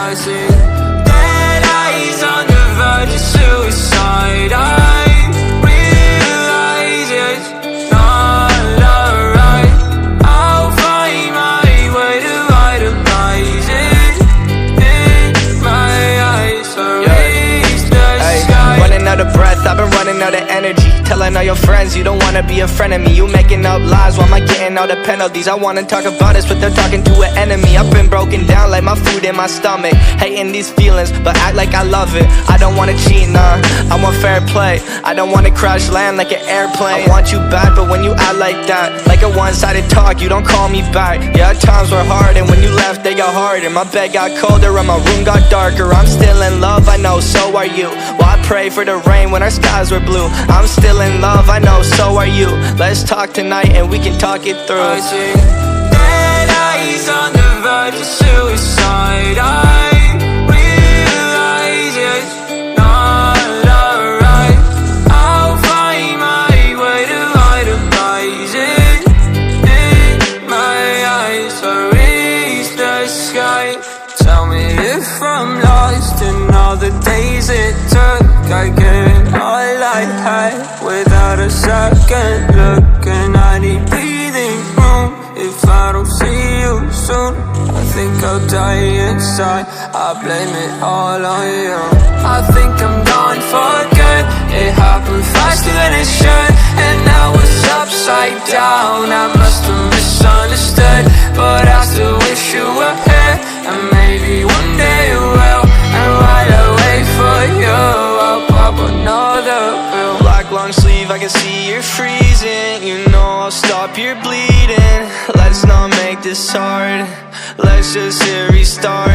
I see dead eyes on the verge of suicide. I realize it's not alright. I'll find my way to itemize it in my eyes. So reach the sky. Running out of breath, I've been running out of energy. Telling all your friends you don't wanna be a friend of me. You making up lies, why am I getting all the penalties? I wanna talk about this, but they're talking to an enemy. I've been broken down like my food in my stomach. Hating these feelings, but act like I love it. I don't wanna cheat, nah, I want fair play. I don't wanna crash land like an airplane. I want you back, but when you act like that, like a one-sided talk, you don't call me back. Yeah, times were hard, and when you left, they got harder. My bed got colder, and my room got darker. I'm still in love, I know, so are you. Well, I pray for the rain when our skies were blue. I'm still in love, I know, so are you. Let's talk tonight and we can talk it through. I see dead eyes on the verge of suicide. I realize it's not alright. I'll find my way to itemize it in my eyes. So reach the sky. Tell me if I'm lost in all the days it took. I get all I had without a second look, and I need breathing room. If I don't see you soon, I think I'll die inside. I blame it all on you. I think I'm gone for good. It happened faster than it should, and now it's upside down. I must have misunderstood, but I still wish you were here, and maybe one day you will. And while I wait for you, I'll pop another pill. Black long sleeve, I can see you're freezing. You know I'll stop your bleeding. Let's not make this hard, let's just hit restart.